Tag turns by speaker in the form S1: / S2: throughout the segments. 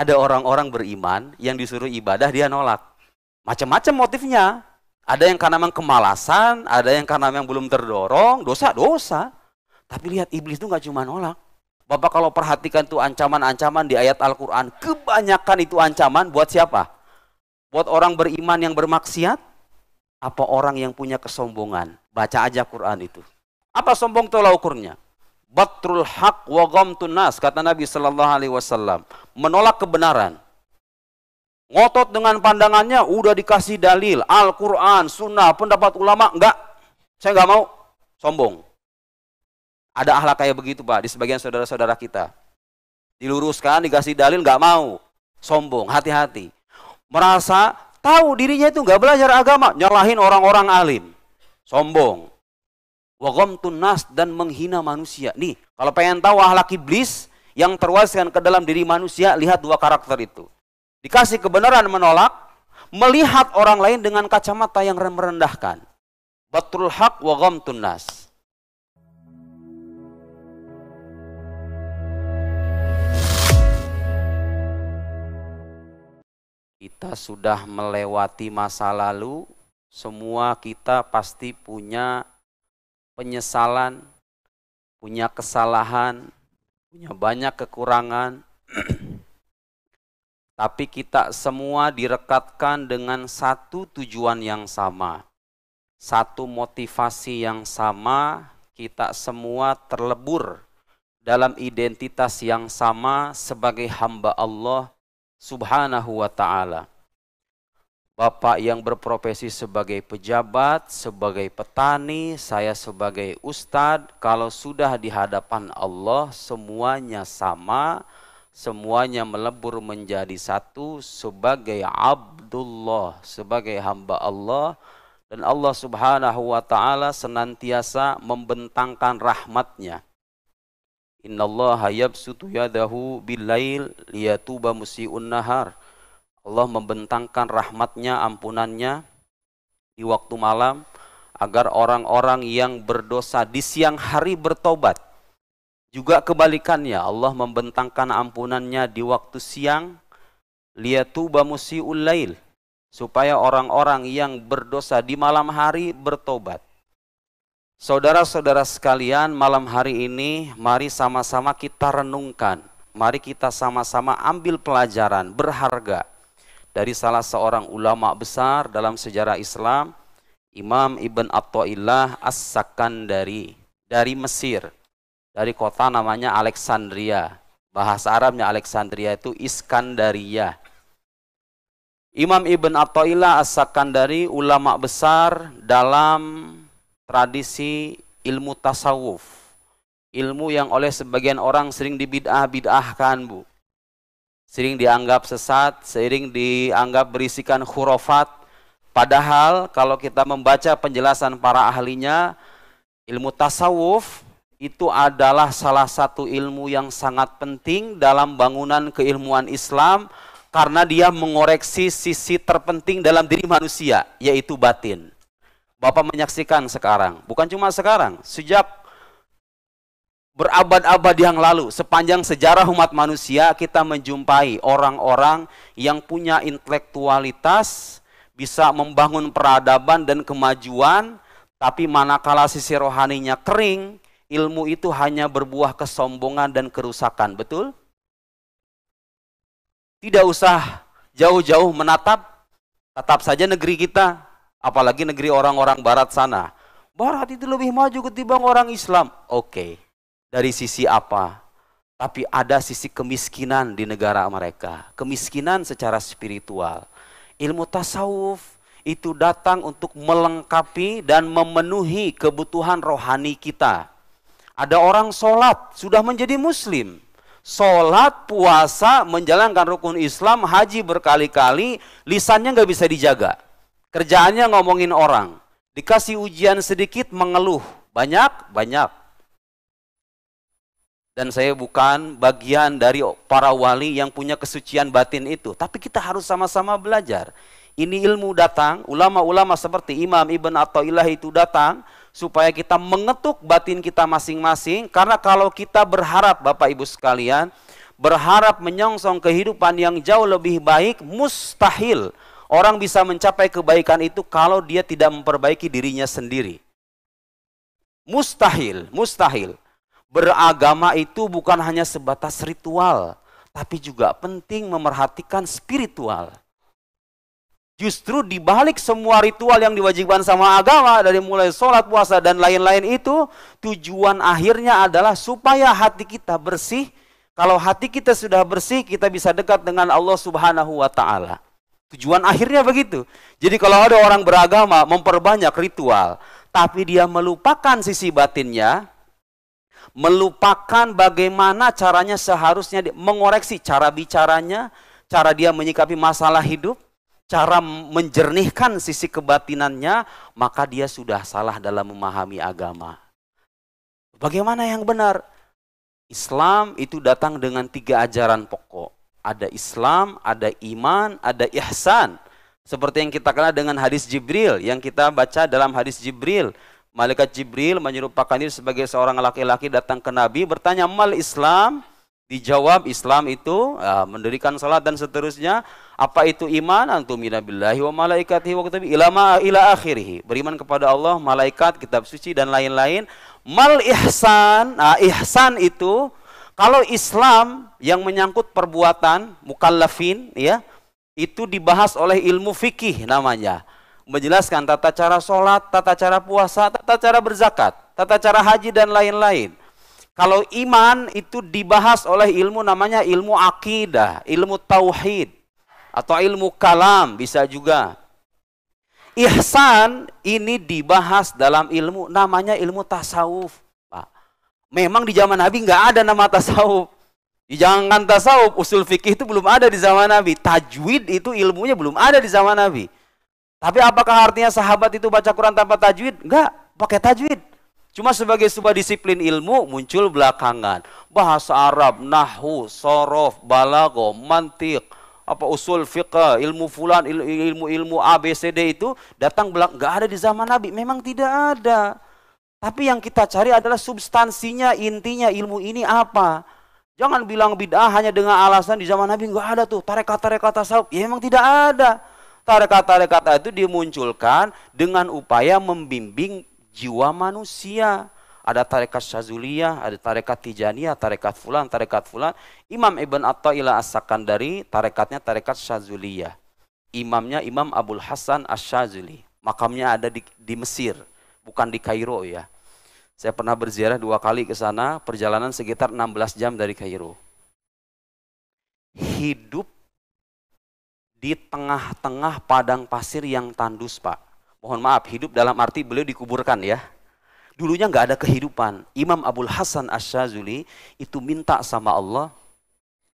S1: Ada orang-orang beriman yang disuruh ibadah dia nolak. Macam-macam motifnya. Ada yang karena memang kemalasan, ada yang karena memang belum terdorong, dosa. Tapi lihat iblis itu nggak cuma nolak. Bapak kalau perhatikan tuh ancaman-ancaman di ayat Al-Quran, kebanyakan itu ancaman buat siapa? Buat orang beriman yang bermaksiat? Apa orang yang punya kesombongan? Baca aja Quran itu. Apa sombong tolak ukurnya? Batrul haq wa ghamtun nas, kata Nabi sallallahu alaihi wasallam, menolak kebenaran. Ngotot dengan pandangannya, udah dikasih dalil, Al-Quran, Sunnah, pendapat ulama, enggak, saya enggak mau, sombong. Ada akhlak kayak begitu Pak, di sebagian saudara-saudara kita. Diluruskan, dikasih dalil, enggak mau, sombong, hati-hati. Merasa tahu dirinya itu enggak belajar agama, nyalahin orang-orang alim, sombong. Wa ghamtun nas, dan menghina manusia. Nih, kalau pengen tahu akhlak iblis yang terwariskan ke dalam diri manusia, lihat dua karakter itu. Dikasih kebenaran menolak, melihat orang lain dengan kacamata yang merendahkan. Batrul haq wa ghamtun nas. Kita sudah melewati masa lalu, semua kita pasti punya penyesalan, punya kesalahan, punya banyak kekurangan. Tapi kita semua direkatkan dengan satu tujuan yang sama. Satu motivasi yang sama, kita semua terlebur dalam identitas yang sama sebagai hamba Allah Subhanahu wa ta'ala. Bapak yang berprofesi sebagai pejabat, sebagai petani, saya sebagai ustadz, kalau sudah di hadapan Allah semuanya sama, semuanya melebur menjadi satu sebagai Abdullah, sebagai hamba Allah. Dan Allah Subhanahu wa ta'ala senantiasa membentangkan rahmatnya. Innallaha yabsutu yadahu bil-lail liyatuba musii'un nahar. Allah membentangkan rahmatnya, ampunannya di waktu malam agar orang-orang yang berdosa di siang hari bertobat. Juga kebalikannya, Allah membentangkan ampunannya di waktu siang, liyatuba musii'ul lail, supaya orang-orang yang berdosa di malam hari bertobat. Saudara-saudara sekalian, malam hari ini mari sama-sama kita renungkan, mari kita sama-sama ambil pelajaran berharga dari salah seorang ulama besar dalam sejarah Islam, Imam Ibn Atha'illah As-Sakandari dari Mesir, dari kota namanya Alexandria. Bahasa Arabnya Alexandria itu Iskandaria. Imam Ibn Atha'illah As-Sakandari ulama besar dalam tradisi ilmu tasawuf. Ilmu yang oleh sebagian orang sering dibid'ah-bid'ahkan, Bu. Sering dianggap sesat, sering dianggap berisikan khurafat. Padahal kalau kita membaca penjelasan para ahlinya, ilmu tasawuf itu adalah salah satu ilmu yang sangat penting dalam bangunan keilmuan Islam karena dia mengoreksi sisi terpenting dalam diri manusia, yaitu batin. Bapak menyaksikan sekarang, bukan cuma sekarang, sejak berabad-abad yang lalu, sepanjang sejarah umat manusia, kita menjumpai orang-orang yang punya intelektualitas, bisa membangun peradaban dan kemajuan, tapi manakala sisi rohaninya kering, ilmu itu hanya berbuah kesombongan dan kerusakan, betul? Tidak usah jauh-jauh menatap, tetap saja negeri kita, apalagi negeri orang-orang barat sana. Barat itu lebih maju ketimbang orang Islam. Oke. Dari sisi apa? Tapi ada sisi kemiskinan di negara mereka. Kemiskinan secara spiritual. Ilmu tasawuf itu datang untuk melengkapi dan memenuhi kebutuhan rohani kita. Ada orang sholat, sudah menjadi muslim. Sholat, puasa, menjalankan rukun Islam, haji berkali-kali, lisannya nggak bisa dijaga. Kerjaannya ngomongin orang. Dikasih ujian sedikit, mengeluh. Banyak. Dan saya bukan bagian dari para wali yang punya kesucian batin itu. Tapi kita harus sama-sama belajar. Ini ilmu datang, ulama-ulama seperti Imam Ibn Atha'illah itu datang, supaya kita mengetuk batin kita masing-masing. Karena kalau kita berharap, Bapak Ibu sekalian, berharap menyongsong kehidupan yang jauh lebih baik, mustahil orang bisa mencapai kebaikan itu kalau dia tidak memperbaiki dirinya sendiri. Mustahil, mustahil. Beragama itu bukan hanya sebatas ritual, tapi juga penting memerhatikan spiritual. Justru di balik semua ritual yang diwajibkan sama agama, dari mulai sholat, puasa, dan lain-lain itu, tujuan akhirnya adalah supaya hati kita bersih. Kalau hati kita sudah bersih, kita bisa dekat dengan Allah Subhanahu wa Ta'ala. Tujuan akhirnya begitu. Jadi kalau ada orang beragama memperbanyak ritual, tapi dia melupakan sisi batinnya, melupakan bagaimana caranya seharusnya mengoreksi cara bicaranya, cara dia menyikapi masalah hidup, cara menjernihkan sisi kebatinannya, maka dia sudah salah dalam memahami agama. Bagaimana yang benar? Islam itu datang dengan 3 ajaran pokok. Ada Islam, ada iman, ada ihsan. Seperti yang kita kenal dengan hadis Jibril, yang kita baca dalam hadis Jibril. Malaikat Jibril menyerupakan diri sebagai seorang laki-laki datang ke Nabi, bertanya, mal Islam? Dijawab, Islam itu mendirikan salat dan seterusnya. Apa itu iman? Antumina billahi wa malaikatihi wa kutubihi ila akhirih. Beriman kepada Allah, malaikat, kitab suci dan lain-lain. Mal ihsan, ihsan itu kalau Islam yang menyangkut perbuatan mukallafin, ya, itu dibahas oleh ilmu fikih namanya. Menjelaskan tata cara sholat, tata cara puasa, tata cara berzakat, tata cara haji dan lain-lain. Kalau iman itu dibahas oleh ilmu namanya ilmu akidah, ilmu tauhid, atau ilmu kalam bisa juga. Ihsan ini dibahas dalam ilmu namanya ilmu tasawuf. Pak. Memang di zaman Nabi nggak ada nama tasawuf. Jangan tasawuf, usul fikih itu belum ada di zaman Nabi. Tajwid itu ilmunya belum ada di zaman Nabi. Tapi apakah artinya sahabat itu baca Quran tanpa tajwid? Enggak, pakai tajwid. Cuma sebagai sebuah disiplin ilmu muncul belakangan. Bahasa Arab, nahwu, sorof, balaghah, mantiq, apa usul fiqh, ilmu fulan, ilmu ABCD itu datang nggak ada di zaman Nabi. Memang tidak ada. Tapi yang kita cari adalah substansinya, intinya ilmu ini apa. Jangan bilang bid'ah hanya dengan alasan di zaman Nabi nggak ada tuh tarekat-tarekat tasawuf. Ya memang tidak ada. Tarekat-tarekat itu dimunculkan dengan upaya membimbing jiwa manusia. Ada tarekat Syazuliyah, ada tarekat Tijaniyah, tarekat fulan. Imam Ibn Atha'illah As-Sakandari, tarekatnya tarekat Syazuliyah. Imamnya Imam Abul Hasan Asy-Syazuli. Makamnya ada di Mesir, bukan di Kairo ya. Saya pernah berziarah 2 kali ke sana, perjalanan sekitar 16 jam dari Kairo. Hidup di tengah-tengah padang pasir yang tandus, Pak. Mohon maaf, hidup dalam arti beliau dikuburkan ya. Dulunya nggak ada kehidupan. Imam Abul Hasan Asy-Syazuli itu minta sama Allah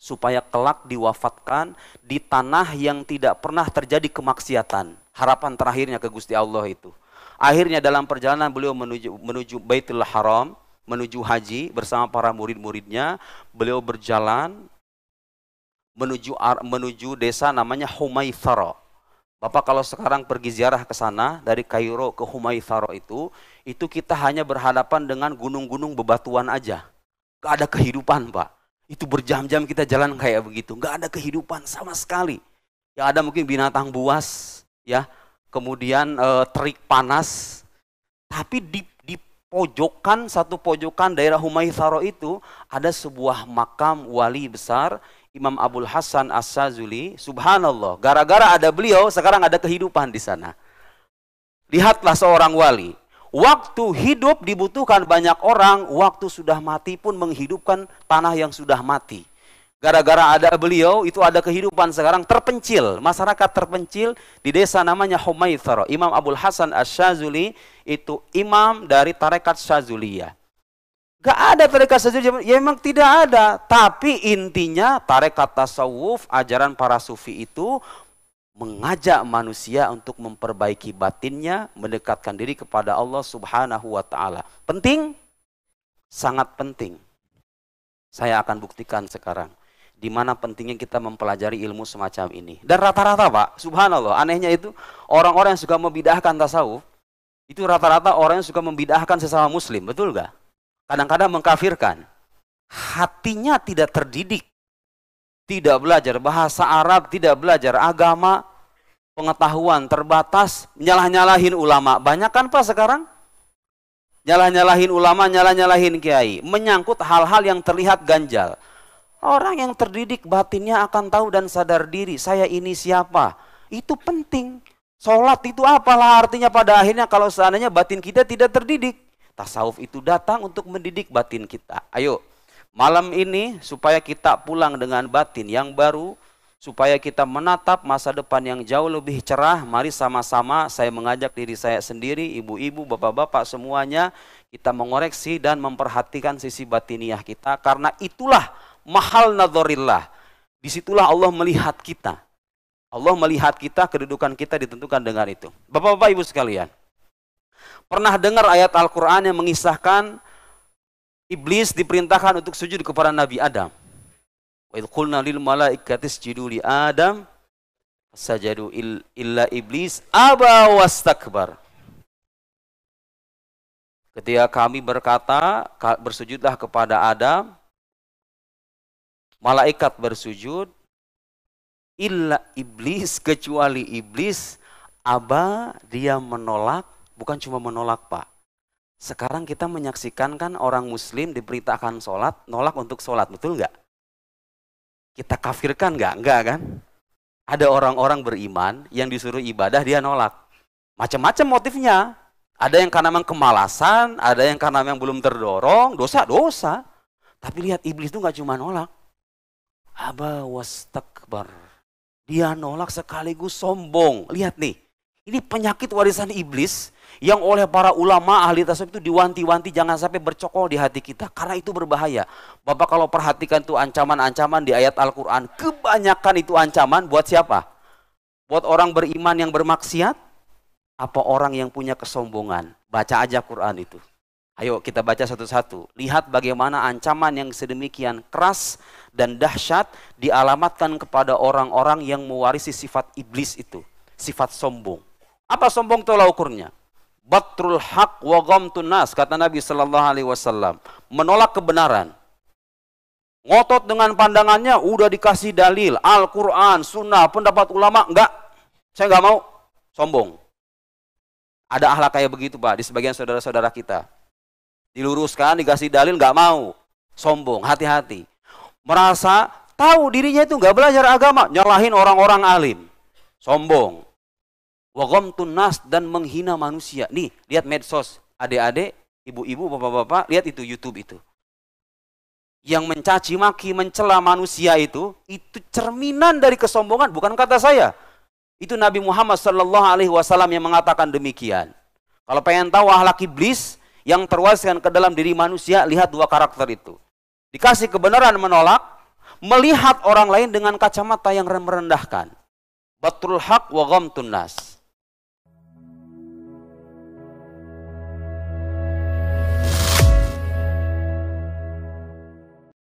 S1: supaya kelak diwafatkan di tanah yang tidak pernah terjadi kemaksiatan. Harapan terakhirnya ke Gusti Allah itu. Akhirnya dalam perjalanan beliau menuju Baitul Haram, menuju haji bersama para murid-muridnya. Beliau berjalan menuju desa namanya Humaithara. Bapak kalau sekarang pergi ziarah ke sana, dari Kairo ke Humaithara itu kita hanya berhadapan dengan gunung-gunung bebatuan aja. Gak ada kehidupan, Pak. Itu berjam-jam kita jalan kayak begitu. Gak ada kehidupan sama sekali. Yang ada mungkin binatang buas, ya, kemudian terik panas. Tapi di pojokan, satu pojokan daerah Humaithara itu ada sebuah makam wali besar, Imam Abul Hasan Asy-Syazuli. Subhanallah, gara-gara ada beliau sekarang ada kehidupan di sana. Lihatlah seorang wali. Waktu hidup dibutuhkan banyak orang, waktu sudah mati pun menghidupkan tanah yang sudah mati. Gara-gara ada beliau itu ada kehidupan sekarang terpencil, masyarakat terpencil di desa namanya Humaithara. Imam Abul Hasan Asy-Syazuli itu imam dari tarekat Syazuliyah. Gak ada tarekat Syazuliyah, ya memang tidak ada. Tapi intinya tarekat tasawuf, ajaran para sufi itu mengajak manusia untuk memperbaiki batinnya, mendekatkan diri kepada Allah Subhanahu wa Ta'ala. Penting? Sangat penting. Saya akan buktikan sekarang di mana pentingnya kita mempelajari ilmu semacam ini. Dan rata-rata, Pak, subhanallah, anehnya itu orang-orang yang suka membid'ahkan tasawuf, itu rata-rata orang yang suka membid'ahkan sesama muslim, betul gak? Kadang-kadang mengkafirkan. Hatinya tidak terdidik tidak belajar bahasa Arab, tidak belajar agama, pengetahuan terbatas, nyalah-nyalahin ulama. Banyak kan Pak sekarang? Nyalah-nyalahin ulama, nyalah-nyalahin kiai, menyangkut hal-hal yang terlihat ganjal. Orang yang terdidik batinnya akan tahu dan sadar diri, saya ini siapa. Itu penting. Sholat itu apalah artinya pada akhirnya kalau seandainya batin kita tidak terdidik. Tasawuf itu datang untuk mendidik batin kita. Ayo, malam ini supaya kita pulang dengan batin yang baru, supaya kita menatap masa depan yang jauh lebih cerah, mari sama-sama saya mengajak diri saya sendiri, ibu-ibu, bapak-bapak semuanya, kita mengoreksi dan memperhatikan sisi batiniah kita, karena itulah mahal nadzorillah. Disitulah Allah melihat kita. Allah melihat kita, kedudukan kita ditentukan dengan itu. Bapak-bapak, ibu sekalian, pernah dengar ayat Al-Quran yang mengisahkan iblis diperintahkan untuk sujud kepada Nabi Adam. Wa idh qulna lil malaikati isjudu li Adam fasajadu illa iblis aba wastakbar. Ketika kami berkata, bersujudlah kepada Adam, malaikat bersujud, illa iblis, kecuali iblis, aba, dia menolak. Bukan cuma menolak Pak. Sekarang kita menyaksikan kan orang muslim diperintahkan sholat, nolak untuk sholat, betul nggak? Kita kafirkan nggak? Enggak kan? Ada orang-orang beriman yang disuruh ibadah, dia nolak. Macam-macam motifnya. Ada yang karena memang kemalasan, ada yang karena memang belum terdorong, dosa-dosa. Tapi lihat iblis itu nggak cuma nolak. Aba wastakbar. Dia nolak sekaligus sombong. Lihat nih, ini penyakit warisan iblis yang oleh para ulama ahli tasawuf itu diwanti-wanti jangan sampai bercokol di hati kita. Karena itu berbahaya. Bapak kalau perhatikan tuh ancaman-ancaman di ayat Al-Quran, kebanyakan itu ancaman buat siapa? Buat orang beriman yang bermaksiat? Apa orang yang punya kesombongan? Baca aja Quran itu. Ayo kita baca satu-satu. Lihat bagaimana ancaman yang sedemikian keras dan dahsyat dialamatkan kepada orang-orang yang mewarisi sifat iblis itu. Sifat sombong. Apa sombong tolak ukurnya? Batrul haq wa ghamtun nas, kata Nabi sallallahu alaihi wasallam. Menolak kebenaran. Ngotot dengan pandangannya, udah dikasih dalil, Al-Quran, Sunnah, pendapat ulama, enggak. Saya enggak mau. Sombong. Ada akhlak kayak begitu Pak di sebagian saudara-saudara kita. Diluruskan, dikasih dalil, nggak mau. Sombong, hati-hati. Merasa tahu dirinya itu nggak belajar agama, nyalahin orang-orang alim. Sombong. Wa ghamtun nas, dan menghina manusia. Nih, lihat medsos. Adik-adik, ibu-ibu, bapak-bapak, lihat itu YouTube itu. Yang mencaci maki, mencela manusia itu cerminan dari kesombongan, bukan kata saya. Itu Nabi Muhammad SAW yang mengatakan demikian. Kalau pengen tahu akhlak iblis yang terwariskan ke dalam diri manusia, lihat dua karakter itu. Dikasih kebenaran menolak, melihat orang lain dengan kacamata yang merendahkan. Batrul haq wa ghamtun nas.